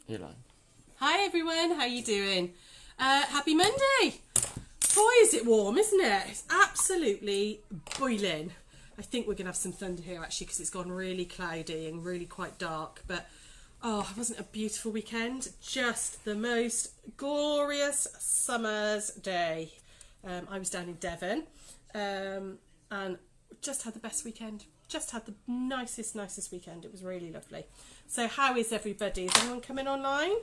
You're lying. Hi everyone, how you doing? Happy Monday! Boy, is it warm, isn't it? It's absolutely boiling. I think we're going to have some thunder here actually because it's gone really cloudy and really quite dark. But, oh, wasn't it a beautiful weekend? Just the most glorious summer's day. I was down in Devon and just had the best weekend. Just had the nicest weekend. It was really lovely. So how is everybody? Is anyone coming online?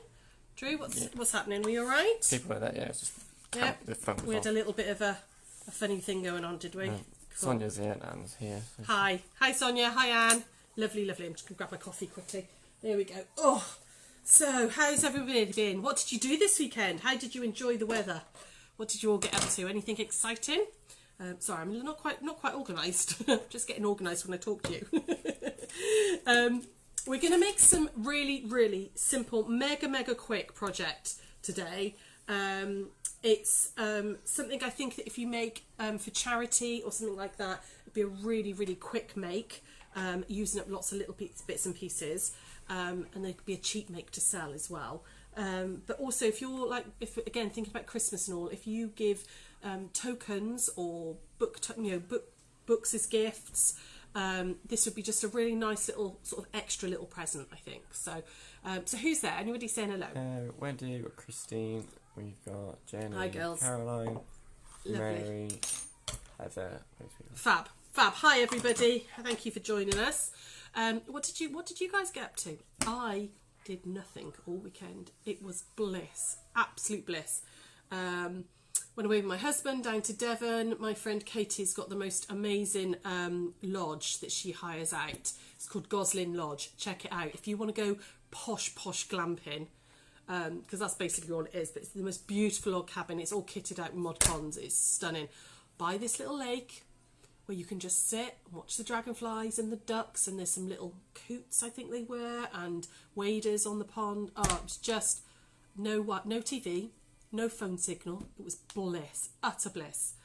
Drew, what's happening? Were you all right? People like that, yeah. It's just the phone was We had off. a little bit of a funny thing going on, did we? Yeah. Cool. Sonia's here and Anne's here. So. Hi Sonia, hi Anne. Lovely. I'm just going to grab my coffee quickly. There we go. Oh, so how's everybody been? What did you do this weekend? How did you enjoy the weather? What did you all get up to? Anything exciting? Sorry, I'm not quite organised. Just getting organised when I talk to you. We're going to make some really simple, mega quick project today. It's something I think that if you make for charity or something like that, it'd be a really quick make, using up lots of little bits and pieces, and there could be a cheap make to sell as well. But also, if you're again thinking about Christmas and all, if you give tokens or books as gifts. This would be just a really nice little sort of extra little present, I think. So, so who's there? Anybody saying hello? Wendy, we've got Christine, we've got Jenny, Hi, girls. Caroline, Lovely. Mary, Heather. Fab. Hi everybody. Thank you for joining us. What did you guys get up to? I did nothing all weekend. It was bliss, absolute bliss. Went away with my husband down to Devon. My friend Katie's got the most amazing lodge that she hires out. It's called Goslin Lodge. Check it out. If you want to go posh glamping, because that's basically all it is, but it's the most beautiful log cabin. It's all kitted out with mod cons. It's stunning. By this little lake where you can just sit and watch the dragonflies and the ducks, and there's some little coots, I think they were, and waders on the pond. Oh, it was just no TV. No phone signal. It was bliss, utter bliss.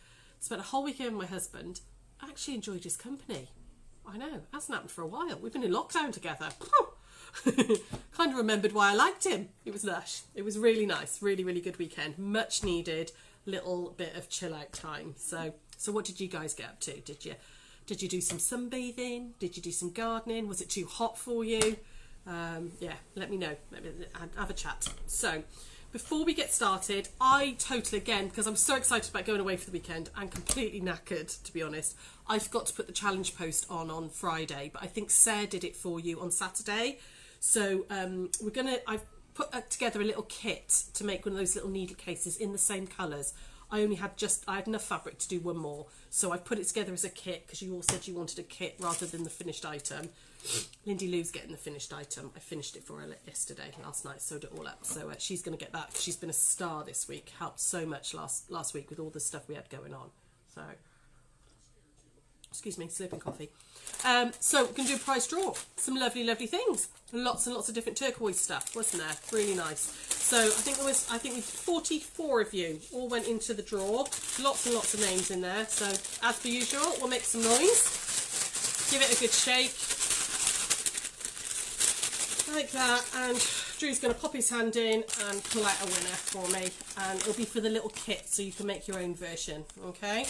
Spent a whole weekend with my husband. I actually enjoyed his company. I know, hasn't happened for a while. We've been in lockdown together. Kind of remembered why I liked him. It was lush. It was really nice. Really good weekend. Much needed little bit of chill out time. So what did you guys get up to? Did you do some sunbathing? Did you do some gardening? Was it too hot for you? Yeah, let me know. Have a chat. So, before we get started, again, because I'm so excited about going away for the weekend and completely knackered, to be honest, I forgot to put the challenge post on Friday, but I think Sarah did it for you on Saturday. So I've put together a little kit to make one of those little needle cases in the same colours. I had enough fabric to do one more, so I put it together as a kit because you all said you wanted a kit rather than the finished item. Lindy Lou's getting the finished item. I finished it for her last night, sewed it all up. So she's going to get that. She's been a star this week. Helped so much last week with all the stuff we had going on. So, excuse me, slurping coffee. So we're going to do a prize draw. Some lovely things. Lots and lots of different turquoise stuff, wasn't there? Really nice. So I think 44 of you all went into the draw. Lots and lots of names in there. So as per usual, we'll make some noise. Give it a good shake. Like that, and Drew's going to pop his hand in and pull out a winner for me, and it'll be for the little kit so you can make your own version, okay?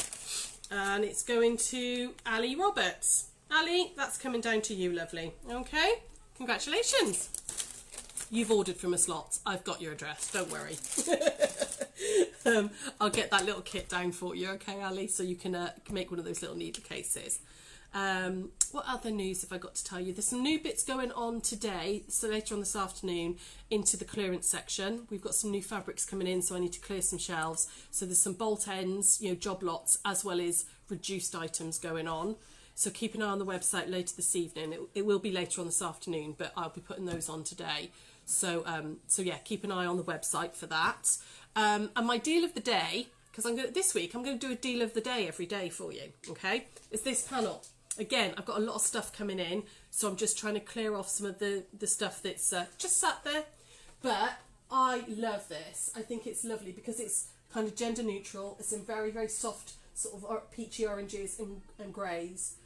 And it's going to Ali Roberts. Ali, that's coming down to you, lovely. Okay, congratulations. You've ordered from us lots. I've got your address, don't worry. I'll get that little kit down for you, okay, Ali, so you can make one of those little needle cases. What other news have I got to tell you? There's some new bits going on today, so later on this afternoon, into the clearance section. We've got some new fabrics coming in, so I need to clear some shelves. So there's some bolt ends, job lots, as well as reduced items going on. So keep an eye on the website later this evening. It will be later on this afternoon, but I'll be putting those on today. So yeah, keep an eye on the website for that. And my deal of the day, because this week I'm going to do a deal of the day every day for you. Okay, it's this panel. Again, I've got a lot of stuff coming in, so I'm just trying to clear off some of the stuff that's just sat there. But I love this. I think it's lovely because it's kind of gender neutral. It's in very soft sort of peachy oranges and greys.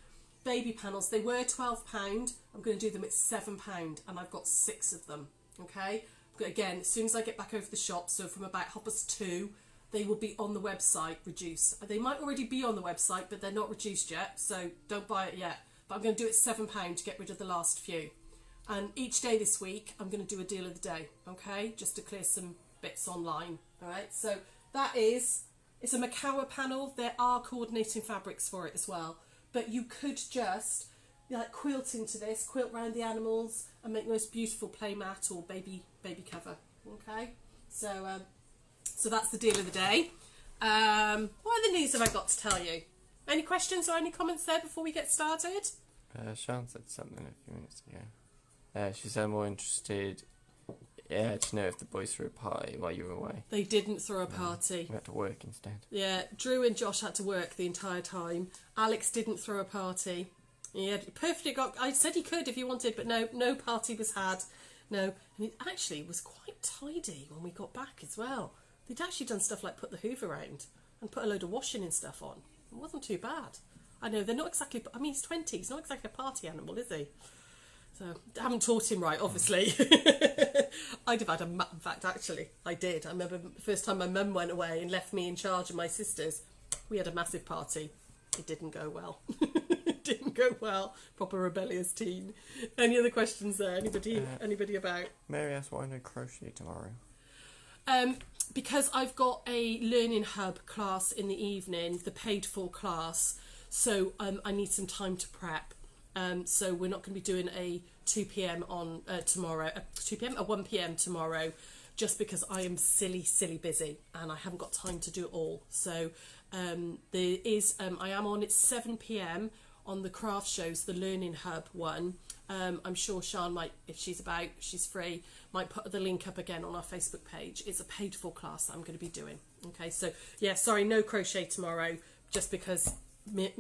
Baby panels, they were £12. I'm going to do them at £7, and I've got 6 of them. Okay, again, as soon as I get back over the shop, so from about 2:30, they will be on the website reduced. They might already be on the website, but they're not reduced yet, so don't buy it yet. But I'm going to do it £7 to get rid of the last few. And each day this week, I'm going to do a deal of the day, okay? Just to clear some bits online, all right? So that is, it's a Makawa panel. There are coordinating fabrics for it as well. But you could just like quilt into this, quilt around the animals and make the most beautiful play mat or baby cover, okay? So so that's the deal of the day. What other news have I got to tell you? Any questions or any comments there before we get started? Sean said something a few minutes ago. She said more interested to know if the boys threw a party while you were away. They didn't throw a party. We had to work instead. Yeah, Drew and Josh had to work the entire time. Alex didn't throw a party. He had perfectly got. I said he could if he wanted, but no party was had. No, and it actually was quite tidy when we got back as well. They'd actually done stuff like put the hoover around and put a load of washing and stuff on. It wasn't too bad. I know they're not exactly. I mean, he's 20. He's not exactly a party animal, is he? So I haven't taught him right, obviously. I'd have had in fact, actually, I did. I remember the first time my mum went away and left me in charge of my sisters. We had a massive party. It didn't go well. It didn't go well. Proper rebellious teen. Any other questions there? Anybody about? Mary asked why no crochet tomorrow. Because I've got a Learning Hub class in the evening, the paid for class. So I need some time to prep. So we're not going to be doing a 2 p.m. on tomorrow, 2 p.m. or 1 p.m. tomorrow, just because I am silly busy and I haven't got time to do it all. So there is, I am on at 7 p.m. on the craft shows, the Learning Hub one. I'm sure Sian might, if she's free, might put the link up again on our Facebook page. It's a paid for class that I'm going to be doing. Okay, so yeah, sorry, no crochet tomorrow, just because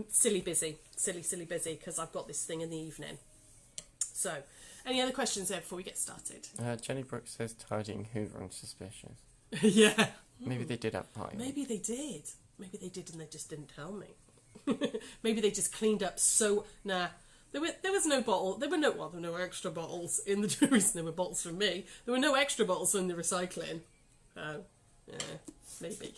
silly busy because I've got this thing in the evening. So any other questions there before we get started? Jenny Brooks says tidying Hoover and suspicious. Yeah, maybe they did have a party. Maybe they did and they just didn't tell me. Maybe they just cleaned up. So nah, there was no bottle, there were no extra bottles in the reason there were bottles from me, there were no extra bottles in the recycling. Oh yeah, maybe.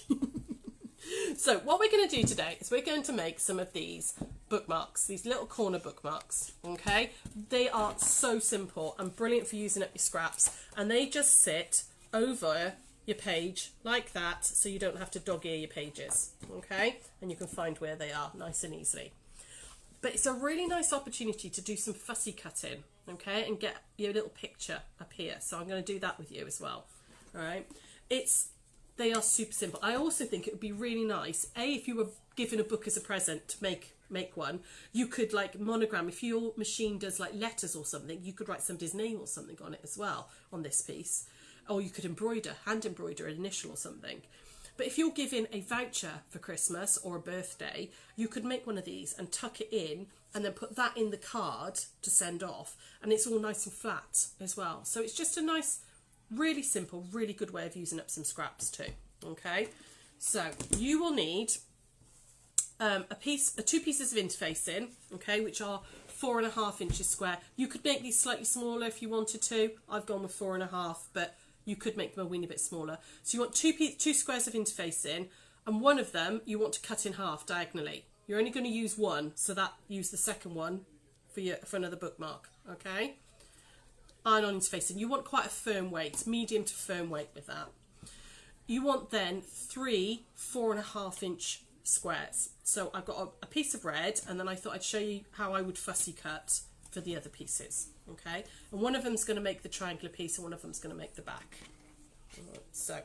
So what we're going to do today is we're going to make some of these bookmarks, these little corner bookmarks, okay? They are so simple and brilliant for using up your scraps, and they just sit over your page like that, so you don't have to dog-ear your pages, okay? And you can find where they are nice and easily. But it's a really nice opportunity to do some fussy cutting, okay? And get your little picture up here. So I'm going to do that with you as well, all right? They are super simple. I also think it would be really nice, if you were given a book as a present to make one, you could like monogram. If your machine does like letters or something, you could write somebody's name or something on it as well on this piece. Or you could hand embroider an initial or something. But if you're given a voucher for Christmas or a birthday, you could make one of these and tuck it in and then put that in the card to send off. And it's all nice and flat as well. So it's just a nice, really simple, really good way of using up some scraps too. Okay, so you will need two pieces of interfacing, okay, which are 4.5 inches square. You could make these slightly smaller if you wanted to. I've gone with 4.5, but you could make them a weeny bit smaller. So you want two squares of interfacing, and one of them you want to cut in half diagonally. You're only going to use one, so that use the second one for another bookmark. Okay. Iron-on interfacing. You want quite a firm weight, medium to firm weight with that. You want then 3 4.5 inch squares. So I've got a piece of red, and then I thought I'd show you how I would fussy cut for the other pieces. Okay, and one of them's going to make the triangular piece, and one of them's going to make the back. So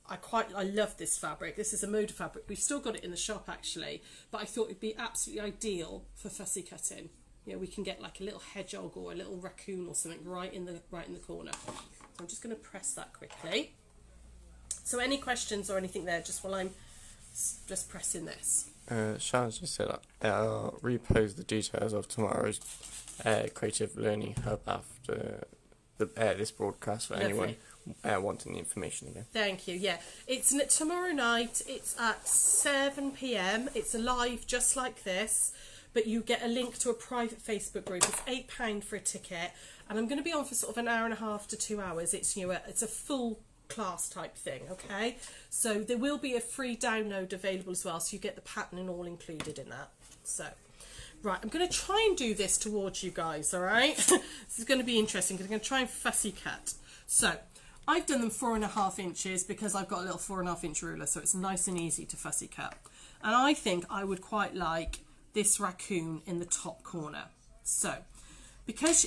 I love this fabric. This is a Moda fabric. We've still got it in the shop actually, but I thought it'd be absolutely ideal for fussy cutting. You know, we can get like a little hedgehog or a little raccoon or something right in the corner. So I'm just going to press that quickly. So any questions or anything there, just while I'm just pressing this? Sean's just said I'll repost the details of tomorrow's Creative Learning Hub after this broadcast for anyone wanting the information again. Thank you. Yeah, it's tomorrow night. It's at 7 p.m. It's live just like this. but you get a link to a private Facebook group. It's £8 for a ticket, and I'm going to be on for sort of an hour and a half to 2 hours. It's, you know, it's a full class type thing, okay? So there will be a free download available as well, so you get the pattern and all included in that. So, right, I'm going to try and do this towards you guys, all right? This is going to be interesting because I'm going to try and fussy cut. So, I've done them 4.5 inches because I've got a little 4.5 inch ruler, so it's nice and easy to fussy cut. And I think I would quite like this raccoon in the top corner. So, because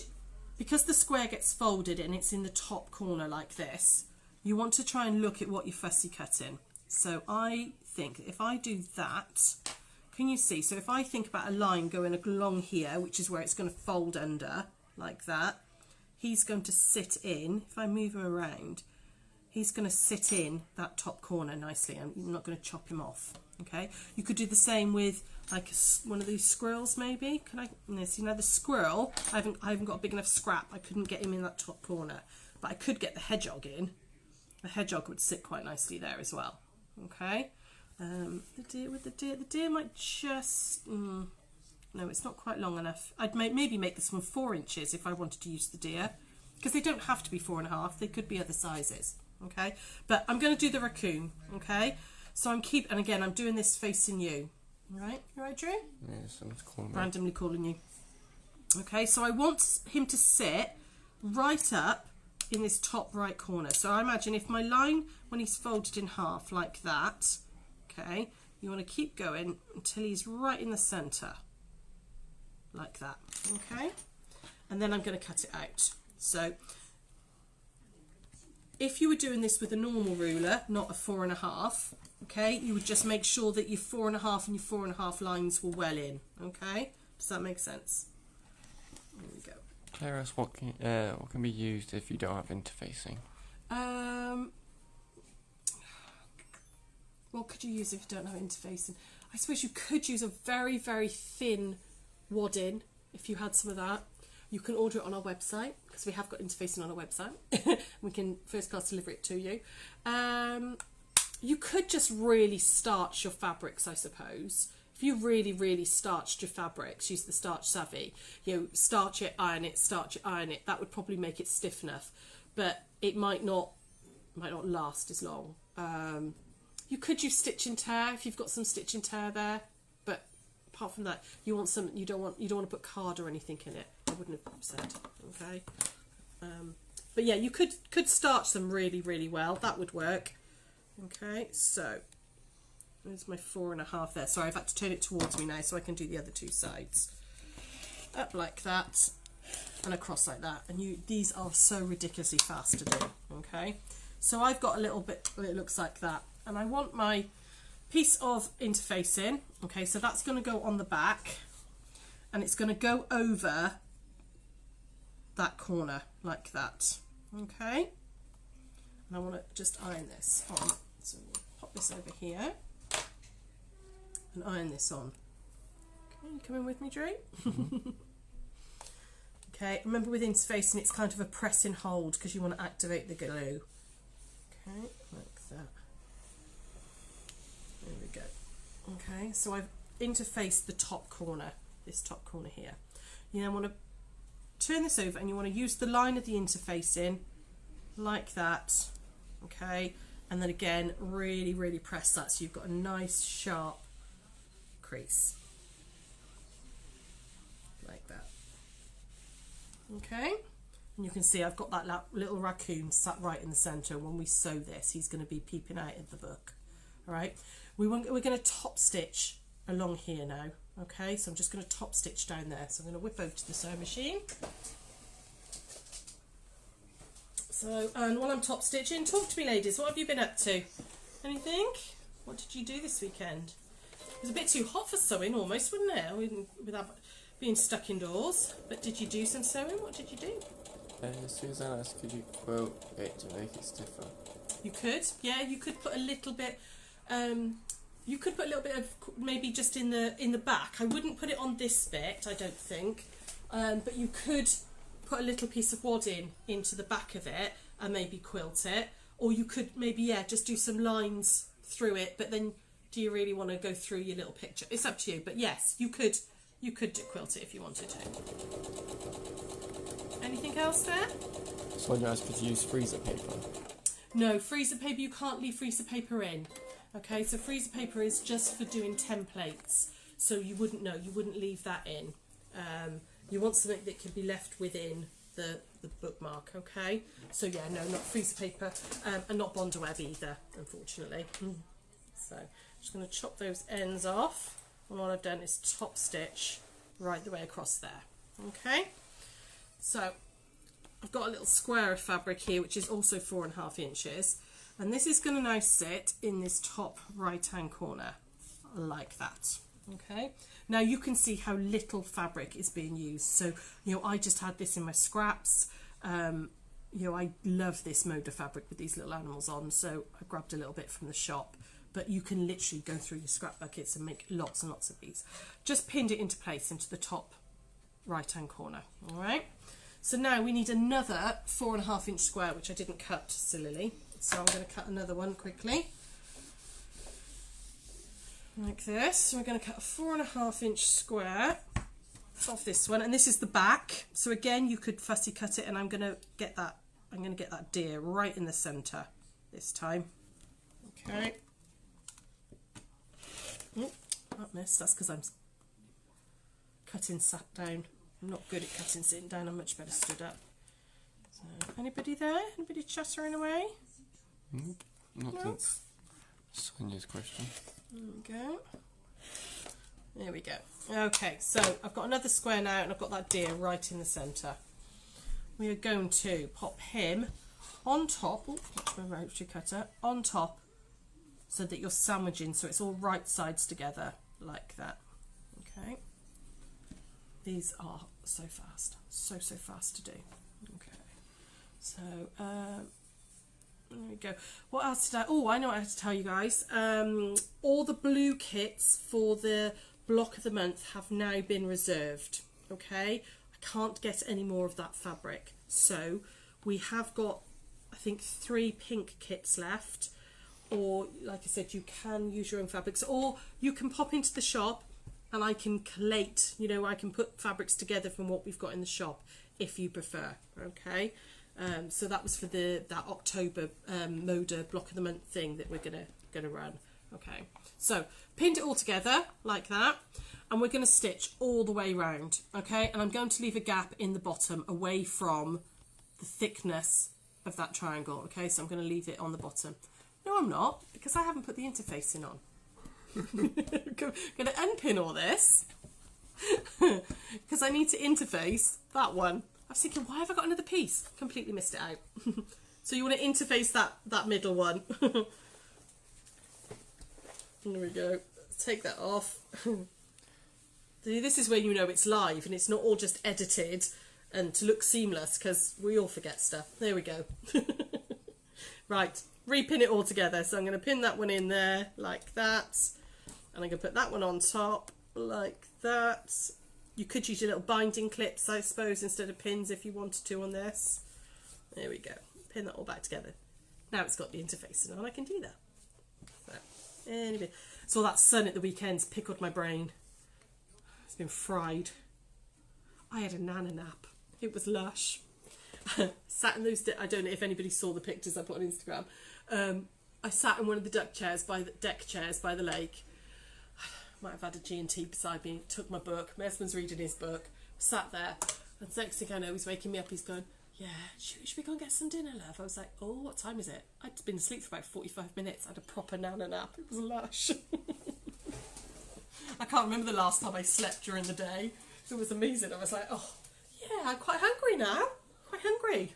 the square gets folded and it's in the top corner like this, you want to try and look at what you're fussy cutting. So I think if I do that, can you see? So if I think about a line going along here, which is where it's going to fold under, like that, he's going to sit in, if I move him around, he's going to sit in that top corner nicely. I'm not going to chop him off, okay? You could do the same with like one of these squirrels maybe. Can I, you know, the squirrel, I haven't got a big enough scrap. I couldn't get him in that top corner, but I could get the hedgehog in. The hedgehog would sit quite nicely there as well, okay? The deer might just, no, it's not quite long enough. I'd maybe make this one 4 inches if I wanted to use the deer, because they don't have to be 4.5, they could be other sizes, okay? But I'm going to do the raccoon, okay? So and again, I'm doing this facing you, all right? You all right, Drew? Yeah, someone's calling me. Randomly calling you. Okay, so I want him to sit right up in this top right corner. So I imagine if my line, when he's folded in half like that, okay, you want to keep going until he's right in the centre, like that, okay? And then I'm going to cut it out. So if you were doing this with a normal ruler, not a 4.5, okay, you would just make sure that your 4.5 and your 4.5 lines were well in, okay? Does that make sense? There we go. Claire asks what can be used if you don't have interfacing? What could you use if you don't have interfacing? I suppose you could use a very, very thin wadding if you had some of that. You can order it on our website because we have got interfacing on our website. We can first class deliver it to you. You could just really starch your fabrics, I suppose. If you really, really starched your fabrics, use the Starch Savvy, you know, starch it, iron it, starch it, iron it, that would probably make it stiff enough, but it might not last as long. You could use stitch and tear if you've got some stitch and tear there, but apart from that, you don't want to put card or anything in it. I wouldn't have said, okay. But yeah, you could starch them really, really well. That would work. Okay, so there's my 4.5 there. Sorry, I've had to turn it towards me now so I can do the other 2 sides. Up like that and across like that. And these are so ridiculously fast to do. Okay, so I've got a little bit, it looks like that. And I want my piece of interfacing. Okay, so that's going to go on the back and it's going to go over that corner like that. Okay, and I want to just iron this on. So we'll pop this over here and iron this on. Okay, you coming with me, Drew? Mm-hmm. Okay, remember with interfacing it's kind of a press and hold because you want to activate the glue. Okay, like that. There we go. Okay, so I've interfaced the top corner, this top corner here. You now want to turn this over and you want to use the line of the interfacing like that, okay, and then again really, really press that so you've got a nice sharp crease like that. Okay, and you can see I've got that little raccoon sat right in the centre. When we sew this, he's going to be peeping out of the book. All right, we're going to top stitch along here now. Okay, so I'm just going to top stitch down there. So I'm going to whip over to the sewing machine. So, and while I'm top stitching, talk to me, ladies. What have you been up to? Anything? What did you do this weekend? It was a bit too hot for sewing, almost, wasn't it? Without being stuck indoors. But did you do some sewing? What did you do? Suzanne asked, could you quilt it to make it stiffer? You could, yeah. You could put a little bit. You could put a little bit of maybe just in the back. I wouldn't put it on this bit, I don't think. But you could put a little piece of wadding into the back of it and maybe quilt it, or you could maybe just do some lines through it. But then, do you really want to go through your little picture? It's up to you. But yes, you could You could quilt it if you wanted to. Anything else there? Sonia asked to use freezer paper. No, freezer paper, you can't leave freezer paper in. Okay, so freezer paper is just for doing templates. So you wouldn't leave that in. You want something that can be left within the bookmark, okay? So yeah, no, not freezer paper, and not Bondo Web either, unfortunately. So just going to chop those ends off, and all I've done is top stitch right the way across there, okay? So I've got a little square of fabric here, which is also 4.5 inches, and this is going to now sit in this top right hand corner like that. Okay, now you can see how little fabric is being used. So, you know, I just had this in my scraps. You know, I love this mode of fabric with these little animals on, so I grabbed a little bit from the shop. But you can literally go through your scrap buckets and make lots and lots of these. Just pinned it into place into the top right hand corner. All right, so now we need another 4.5 inch square, which I didn't cut sillily. So I'm going to cut another one quickly. Like this. So we're going to cut a 4.5 inch square off this one, and this is the back. So again, you could fussy cut it, and I'm going to get that deer right in the centre this time. Okay. Oh, that missed. That's because I'm cutting sat down. I'm not good at cutting sitting down. I'm much better stood up. So, anybody there? Anybody chattering away? Nope. Not since Sonia's question. There we go. There we go. Okay, so I've got another square now, and I've got that deer right in the centre. We are going to pop him on top. Oh, watch my rotary cutter. On top, so that you're sandwiching, so it's all right sides together like that. Okay. These are so fast, so fast to do. Okay. So there we go. What else did I... Oh, I know what I have to tell you guys. All the blue kits for the block of the month have now been reserved. Okay? I can't get any more of that fabric. So we have got, I think, 3 pink kits left. Or, like I said, you can use your own fabrics. Or you can pop into the shop and I can collate, you know, I can put fabrics together from what we've got in the shop if you prefer. Okay? So that was for that October Moda block of the month thing that we're gonna run. Okay, so pinned it all together like that, and we're gonna stitch all the way round. Okay, and I'm going to leave a gap in the bottom away from the thickness of that triangle. Okay, so I'm going to leave it on the bottom. No, I'm not, because I haven't put the interfacing on. I'm going to unpin all this because I need to interface that one. I was thinking, why have I got another piece? Completely missed it out. So you want to interface that middle one. There we go. Take that off. This is where you know it's live and it's not all just edited and to look seamless, because we all forget stuff. There we go. Right, repin it all together. So I'm going to pin that one in there like that. And I'm going to put that one on top like that. You could use your little binding clips, I suppose, instead of pins if you wanted to on this. There we go. Pin that all back together. Now it's got the interfacing on, I can do that. So, anyway. So that sun at the weekends pickled my brain. It's been fried. I had a nana nap. It was lush. Sat in those, I don't know if anybody saw the pictures I put on Instagram. I sat in one of the deck chairs by the lake. Might have had a G&T beside me, took my book, my husband's reading his book, sat there, and the next thing I know, he's waking me up, he's going, yeah, should we go and get some dinner, love? I was like, oh, what time is it? I'd been asleep for about 45 minutes, I had a proper nana nap, it was lush. I can't remember the last time I slept during the day, it was amazing. I was like, oh, yeah, I'm quite hungry now, quite hungry.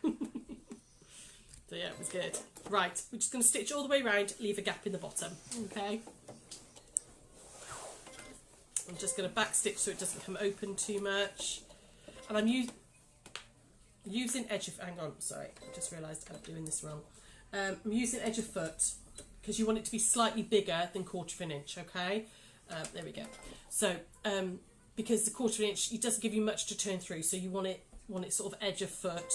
So yeah, it was good. Right, we're just going to stitch all the way around, leave a gap in the bottom, okay? I'm just going to back stitch so it doesn't come open too much. And I'm using edge of, hang on, sorry, I just realised I'm doing this wrong. I'm using edge of foot because you want it to be slightly bigger than 1/4 inch, okay? There we go. So, because the 1/4 inch, it doesn't give you much to turn through, so you want it sort of edge of foot,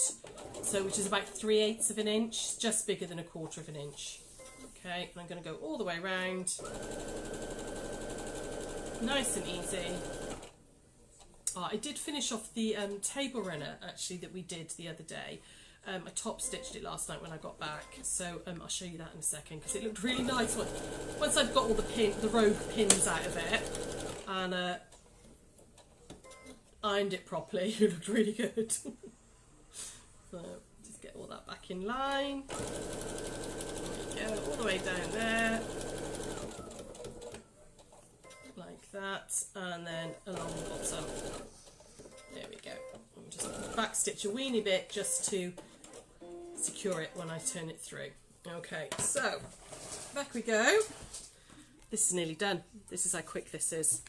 so which is about 3/8 of an inch, just bigger than 1/4 inch. Okay, and I'm going to go all the way around. Nice and easy. I did finish off the table runner actually that we did the other day. I top stitched it last night when I got back, so I'll show you that in a second because it looked really nice once I'd got all the rogue pins out of it and ironed it properly. It looked really good. So just get all that back in line. There we go, all the way down there. Like that, and then along the bottom. There we go. And just back stitch a weeny bit just to secure it when I turn it through. Okay, so back we go. This is nearly done. This is how quick this is.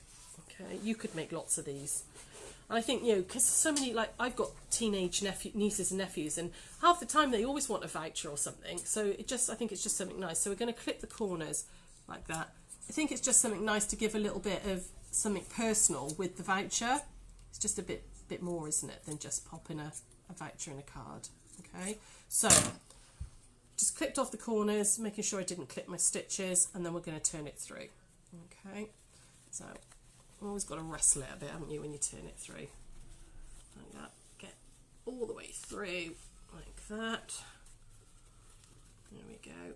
Okay, you could make lots of these. And I think, you know, because so many, like, I've got teenage nieces and nephews, and half the time they always want a voucher or something. So I think it's just something nice. So we're going to clip the corners like that. I think it's just something nice to give a little bit of something personal with the voucher. It's just a bit more, isn't it, than just popping a voucher in a card. Okay, so just clipped off the corners, making sure I didn't clip my stitches, and then we're going to turn it through. Okay, so always got to wrestle it a bit, haven't you, when you turn it through like that. Get all the way through like that. There we go.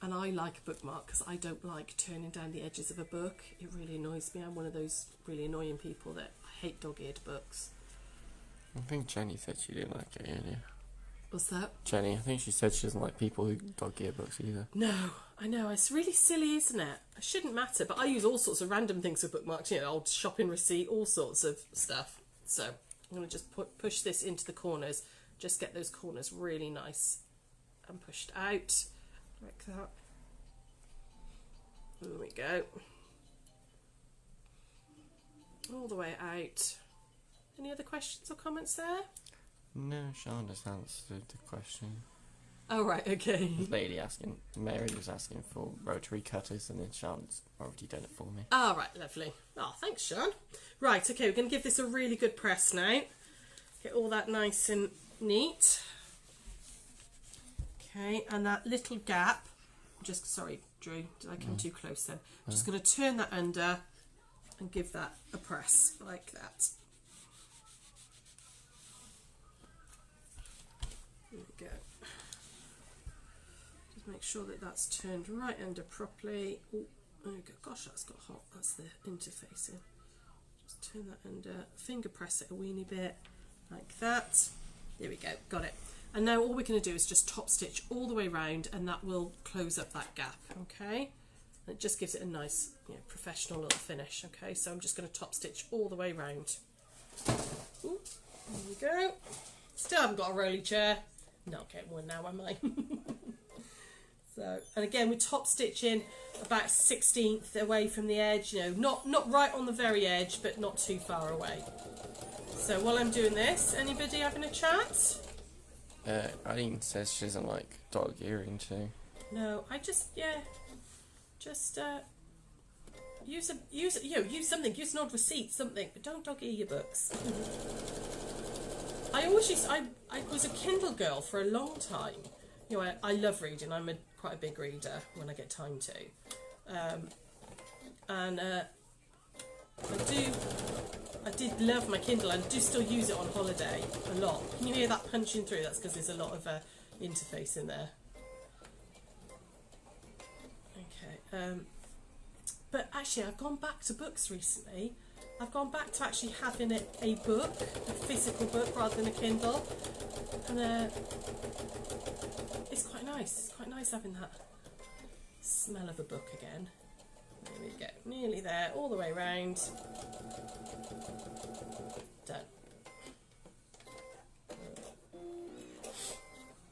And I like a bookmark because I don't like turning down the edges of a book. It really annoys me. I'm one of those really annoying people that I hate dog-eared books. I think Jenny said she didn't like it earlier. What's that? Jenny, I think she said she doesn't like people who dog-ear books either. No, I know. It's really silly, isn't it? It shouldn't matter, but I use all sorts of random things for bookmarks. You know, old shopping receipt, all sorts of stuff. So I'm going to just push this into the corners. Just get those corners really nice and pushed out. Like that. There we go. All the way out. Any other questions or comments there? No, Sean just answered the question. Oh, right, okay. The lady asking, Mary was asking for rotary cutters, and then Sean's already done it for me. Oh, right, lovely. Oh, thanks, Sean. Right, okay, we're going to give this a really good press now. Get all that nice and neat. Okay, and that little gap, sorry, Drew, did I come too close then? I'm just going to turn that under and give that a press like that. There we go. Just make sure that that's turned right under properly. Oh, there we go. Gosh, that's got hot. That's the interfacing. Just turn that under, finger press it a weeny bit like that. There we go, got it. And now all we're going to do is just top stitch all the way round, and that will close up that gap, okay? And it just gives it a nice, you know, professional little finish, okay? So I'm just going to top stitch all the way round. Ooh, there we go. Still haven't got a rolly chair. Not getting one now, am I? So, and again, we're top stitching about 1/16 away from the edge, you know, not right on the very edge, but not too far away. So while I'm doing this, anybody having a chat? Eileen says she doesn't like dog earring too. No, I just use something, use an odd receipt, something, but don't dog ear your books. I was a Kindle girl for a long time. You know, I love reading. I'm quite a big reader when I get time to, and I did love my Kindle, and do still use it on holiday a lot. Can you hear that punching through? That's because there's a lot of interface in there. Okay, but actually I've gone back to books recently. I've gone back to actually having a book, a physical book, rather than a Kindle, and it's quite nice. It's quite nice having that smell of a book again. There we go, nearly there, all the way round. Done.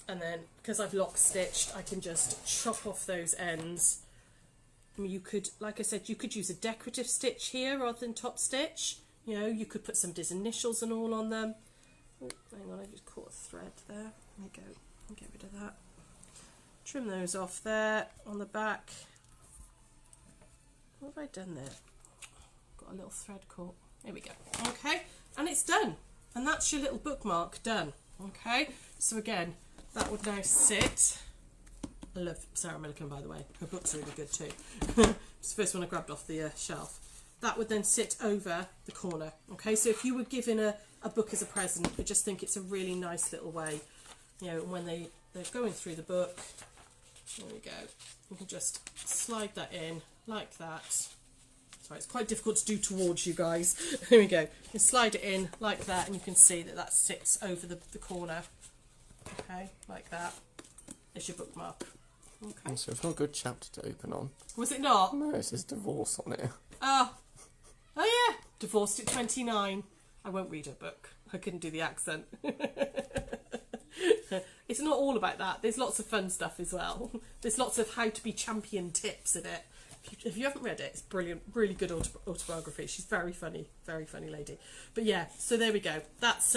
And then, because I've lock stitched, I can just chop off those ends. I mean, you could, like I said, you could use a decorative stitch here rather than top stitch. You know, you could put somebody's initials and all on them. Oh, hang on, I just caught a thread there. There we go. I'll get rid of that. Trim those off there on the back. What have I done there? Got a little thread caught. There we go. Okay, and it's done. And that's your little bookmark done. Okay, so again, that would now sit. I love Sarah Millican, by the way. Her book's really good too. It's the first one I grabbed off the shelf. that would then sit over the corner. Okay, so if you were given a book as a present, I just think it's a really nice little way, you know, when they're going through the book, there we go, you can just slide that in like that. Sorry, it's quite difficult to do towards you guys. Here we go. You slide it in like that, and you can see that sits over the corner. Okay, like that. There's your bookmark. Okay. So it's not a good chapter to open on. Was it not? No, it says divorce on it. Oh yeah. Divorced at 29. I won't read her book. I couldn't do the accent. It's not all about that. There's lots of fun stuff as well. There's lots of how to be champion tips in it. If you haven't read it, it's brilliant. Really good autobiography. She's very funny lady. But yeah, so there we go. That's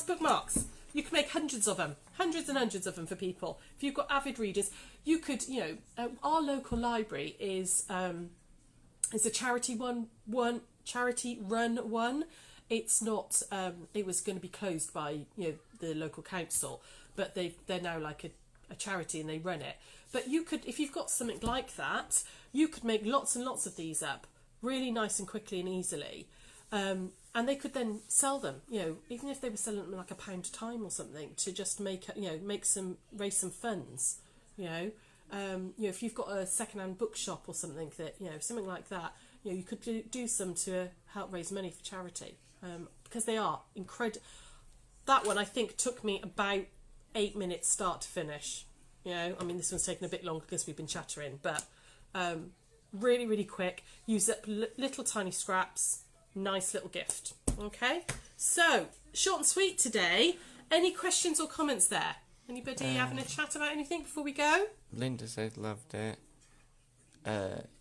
bookmarks. You can make hundreds of them, hundreds and hundreds of them for people. If you've got avid readers, you could, you know, our local library is a charity run one. It's not. It was going to be closed by, you know, the local council, but they're now like a charity and they run it. But you could, if you've got something like that, you could make lots and lots of these up really nice and quickly and easily. And they could then sell them, you know, even if they were selling them like £1 a time or something, to just make, you know, raise some funds, you know. You know, if you've got a second-hand bookshop or something that, you know, something like that, you know, you could do some to help raise money for charity, because they are incredible. That one I think took me about 8 minutes start to finish. You know, I mean, this one's taken a bit longer because we've been chattering, but really, really quick. Use up little tiny scraps. Nice little gift. Okay, so short and sweet today. Any questions or comments there? Anybody having a chat about anything before we go? Linda said loved it.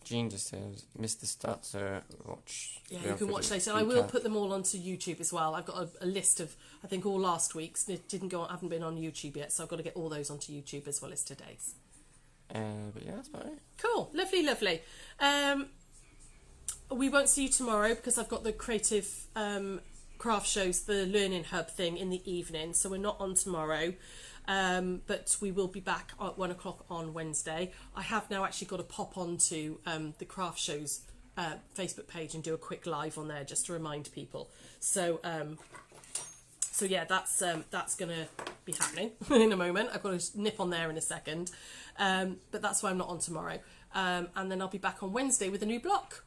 Jean just says Mr. Stutzer watch. Yeah, you can watch later. I will put them all onto YouTube as well. I've got a list of, I think, all last week's. It haven't been on YouTube yet, so I've got to get all those onto YouTube as well as today's. But yeah, that's about it. Cool, lovely. We won't see you tomorrow because I've got the creative craft shows, the Learning Hub thing in the evening, so we're not on tomorrow. But we will be back at 1 o'clock on Wednesday. I have now actually got to pop onto the craft shows Facebook page and do a quick live on there just to remind people. So yeah, that's going to be happening in a moment. I've got to nip on there in a second, but that's why I'm not on tomorrow. And then I'll be back on Wednesday with a new block.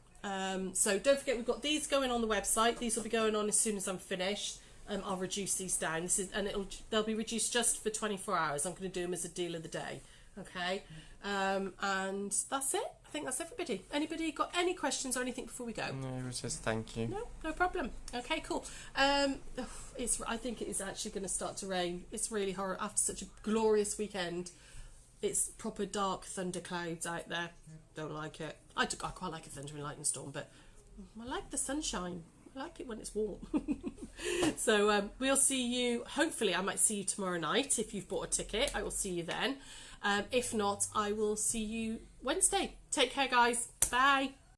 So don't forget, we've got these going on the website. These will be going on as soon as I'm finished. I'll reduce these down. They'll be reduced just for 24 hours. I'm going to do them as a deal of the day. Okay, and that's it. I think that's everybody. Anybody got any questions or anything before we go? No, it says thank you. No problem. Okay, cool. I think it is actually going to start to rain. It's really horrible after such a glorious weekend. It's proper dark thunder clouds out there. Don't like it. I quite like a thunder and lightning storm, but I like the sunshine. I like it when it's warm. So we'll see you. Hopefully, I might see you tomorrow night. If you've bought a ticket, I will see you then. If not, I will see you Wednesday. Take care, guys. Bye.